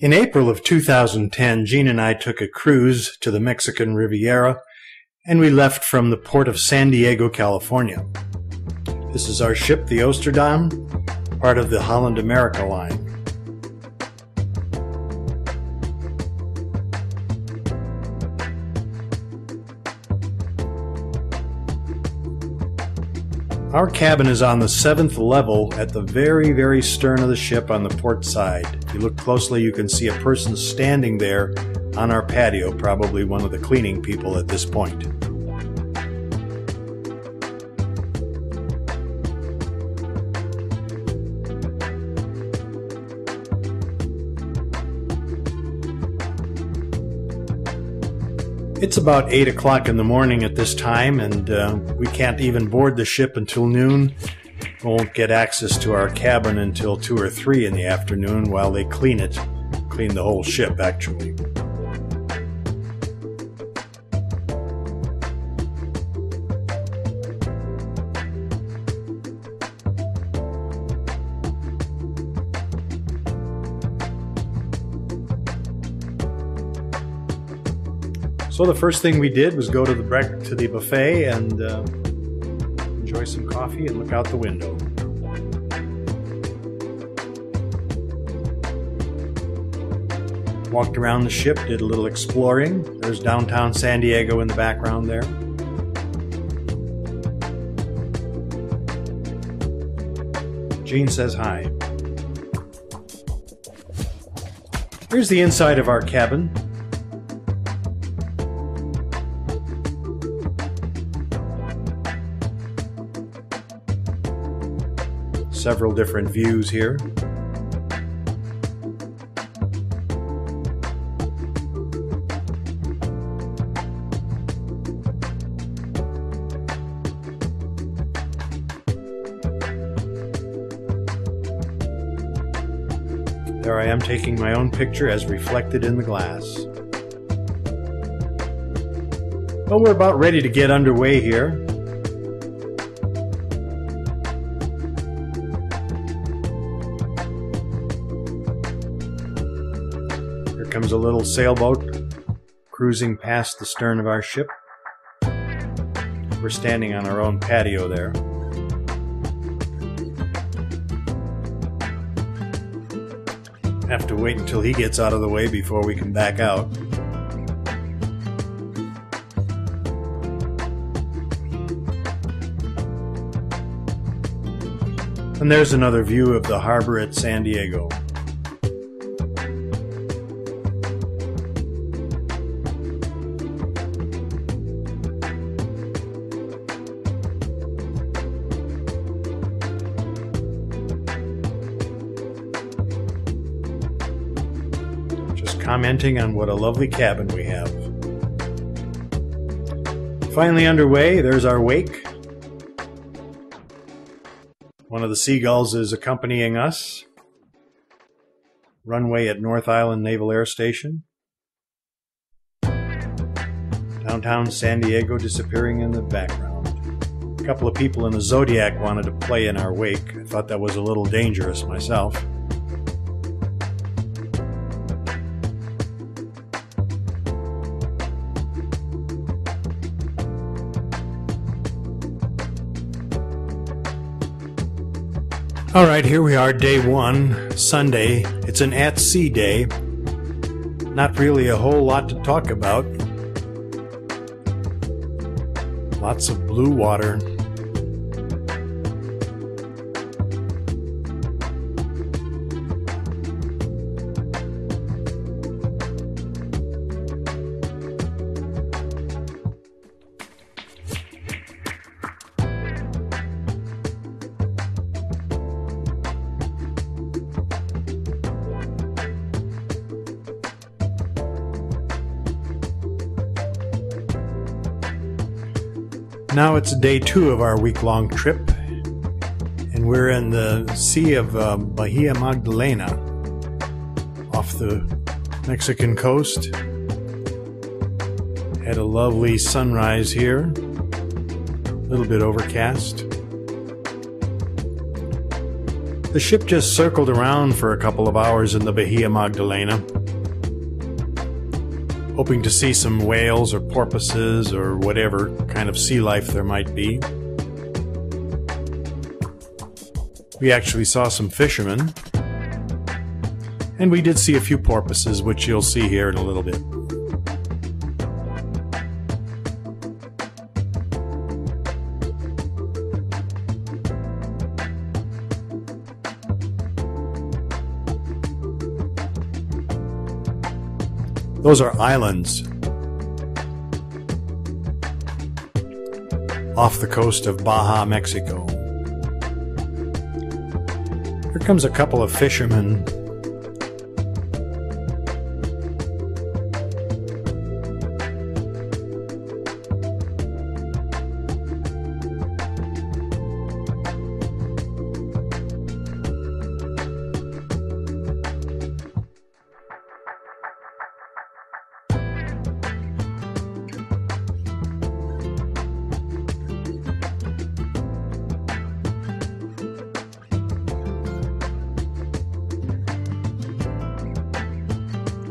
In April of 2010, Gene and I took a cruise to the Mexican Riviera, and we left from the port of San Diego, California. This is our ship, the Oosterdam, part of the Holland America line. Our cabin is on the 7th level at the very, very stern of the ship on the port side. If you look closely, you can see a person standing there on our patio, probably one of the cleaning people at this point. It's about 8 o'clock in the morning at this time, and we can't even board the ship until noon. We won't get access to our cabin until 2 or 3 in the afternoon while they clean it. Clean the whole ship, actually. So the first thing we did was go to the buffet and enjoy some coffee and look out the window. Walked around the ship, did a little exploring. There's downtown San Diego in the background there. Gene says hi. Here's the inside of our cabin. Several different views here. There I am taking my own picture as reflected in the glass. Well, we're about ready to get underway here. Comes a little sailboat cruising past the stern of our ship. We're standing on our own patio there. Have to wait until he gets out of the way before we can back out. And there's another view of the harbor at San Diego. Commenting on what a lovely cabin we have. Finally underway, there's our wake. One of the seagulls is accompanying us. Runway at North Island Naval Air Station. Downtown San Diego disappearing in the background. A couple of people in a Zodiac wanted to play in our wake. I thought that was a little dangerous myself. All right, here we are, day 1, Sunday. It's an at-sea day. Not really a whole lot to talk about. Lots of blue water. Now it's day 2 of our week-long trip, and we're in the Sea of Bahia Magdalena off the Mexican coast. Had a lovely sunrise here, a little bit overcast. The ship just circled around for a couple of hours in the Bahia Magdalena, hoping to see some whales or porpoises or whatever kind of sea life there might be. We actually saw some fishermen, and we did see a few porpoises, which you'll see here in a little bit. Those are islands off the coast of Baja, Mexico. Here comes a couple of fishermen.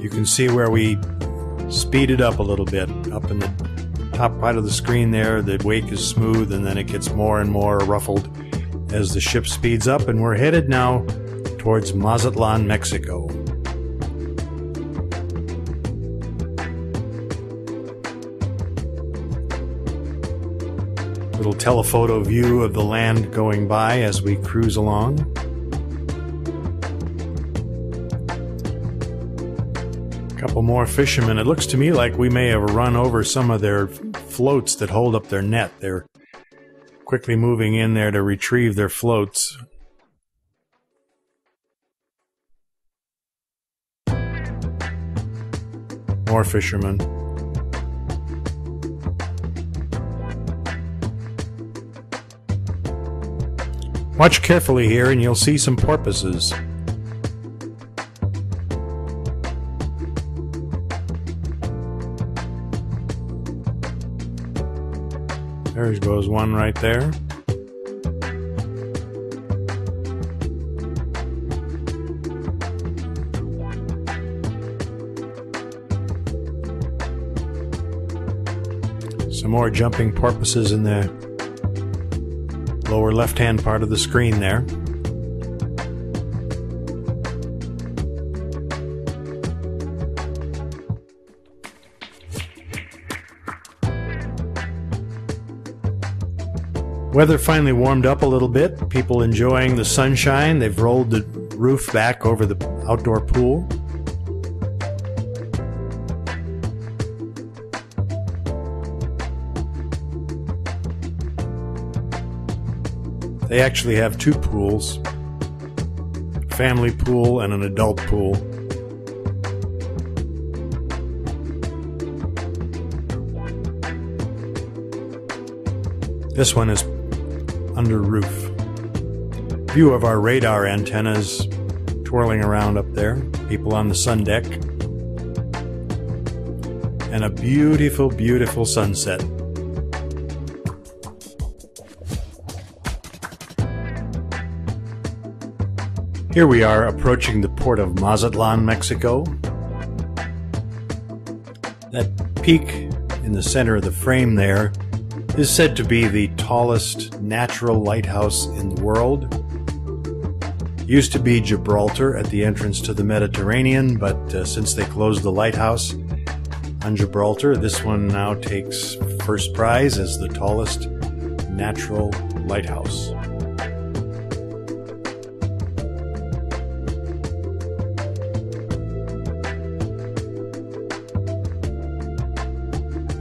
You can see where we speeded up a little bit. Up in the top part of the screen there, the wake is smooth, and then it gets more and more ruffled as the ship speeds up, and we're headed now towards Mazatlan, Mexico. Little telephoto view of the land going by as we cruise along. Couple more fishermen. It looks to me like we may have run over some of their floats that hold up their net. They're quickly moving in there to retrieve their floats. More fishermen. Watch carefully here and you'll see some porpoises. There goes one right there. Some more jumping porpoises in the lower left-hand part of the screen there. Weather finally warmed up a little bit. People enjoying the sunshine. They've rolled the roof back over the outdoor pool. They actually have two pools, a family pool and an adult pool. This one is under roof. View of our radar antennas twirling around up there. People on the sun deck. And a beautiful, beautiful sunset. Here we are approaching the port of Mazatlan, Mexico. That peak in the center of the frame there is said to be the tallest natural lighthouse in the world. Used to be Gibraltar at the entrance to the Mediterranean, but since they closed the lighthouse on Gibraltar, this one now takes first prize as the tallest natural lighthouse.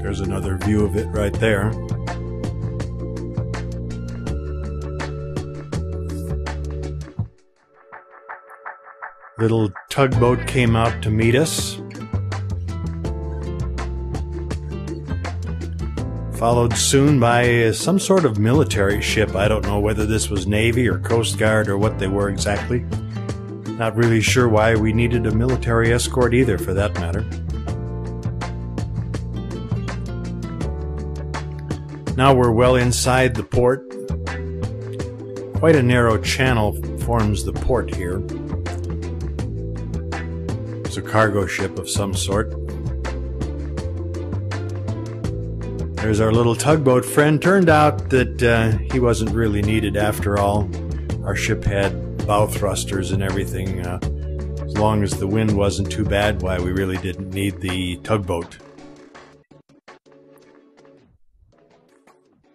There's another view of it right there. Little tugboat came out to meet us. Followed soon by some sort of military ship. I don't know whether this was Navy or Coast Guard or what they were exactly. Not really sure why we needed a military escort either, for that matter. Now we're well inside the port. Quite a narrow channel forms the port here. It's a cargo ship of some sort. There's our little tugboat friend. Turned out that he wasn't really needed after all. Our ship had bow thrusters and everything. As long as the wind wasn't too bad, why, we really didn't need the tugboat.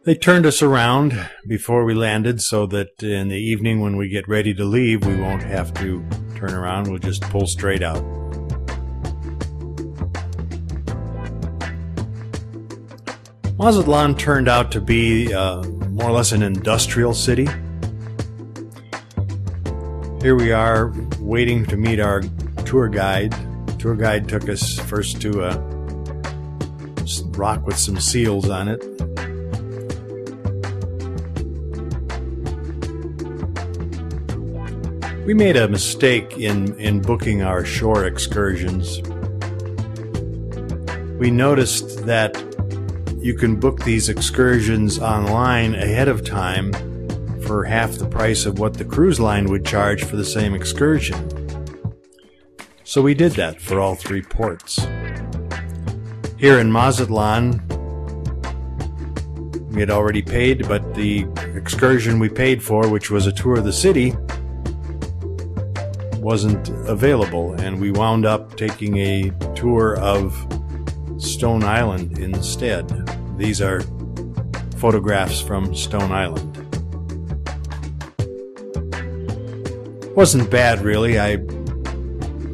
They turned us around before we landed so that in the evening when we get ready to leave, we won't have to turn around. We'll just pull straight out. Mazatlan turned out to be more or less an industrial city. Here we are waiting to meet our tour guide. The tour guide took us first to a rock with some seals on it. We made a mistake in booking our shore excursions. We noticed that you can book these excursions online ahead of time for half the price of what the cruise line would charge for the same excursion. So we did that for all three ports. Here in Mazatlan, we had already paid, but the excursion we paid for, which was a tour of the city, wasn't available, and we wound up taking a tour of Stone Island instead. These are photographs from Stone Island. Wasn't bad, really. I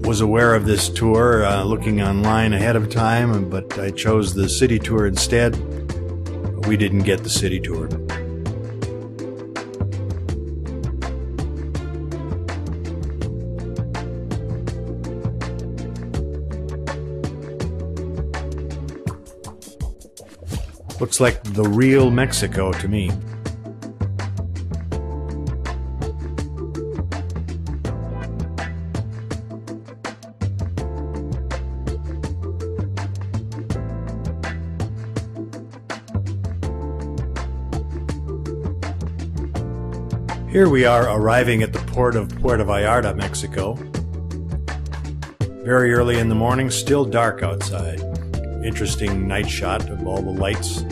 was aware of this tour looking online ahead of time, but I chose the city tour instead. We didn't get the city tour. Looks like the real Mexico to me. Here we are arriving at the port of Puerto Vallarta, Mexico. Very early in the morning, still dark outside. Interesting night shot of all the lights.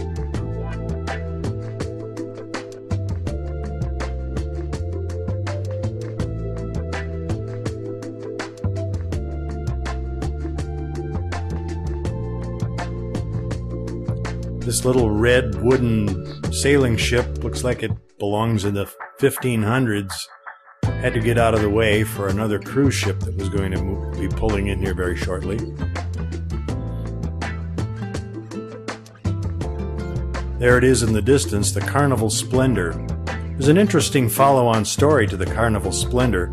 This little red wooden sailing ship looks like it belongs in the 1500s. Had to get out of the way for another cruise ship that was going to be pulling in here very shortly. There it is in the distance, the Carnival Splendor. There's an interesting follow-on story to the Carnival Splendor.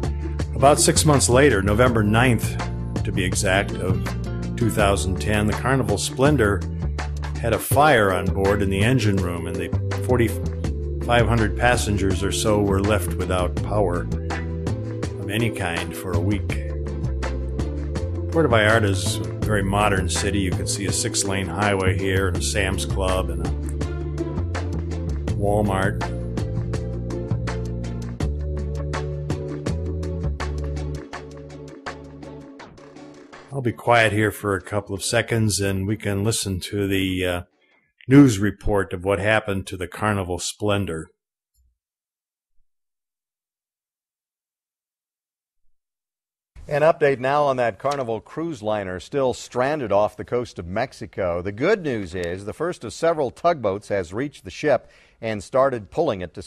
About 6 months later, November 9th to be exact, of 2010, the Carnival Splendor had a fire on board in the engine room, and the 4,500 passengers or so were left without power of any kind for a week. Puerto Vallarta is a very modern city. You can see a 6-lane highway here, and a Sam's Club, and a Walmart. I'll be quiet here for a couple of seconds and we can listen to the news report of what happened to the Carnival Splendor. An update now on that Carnival cruise liner still stranded off the coast of Mexico. The good news is the first of several tugboats has reached the ship and started pulling it to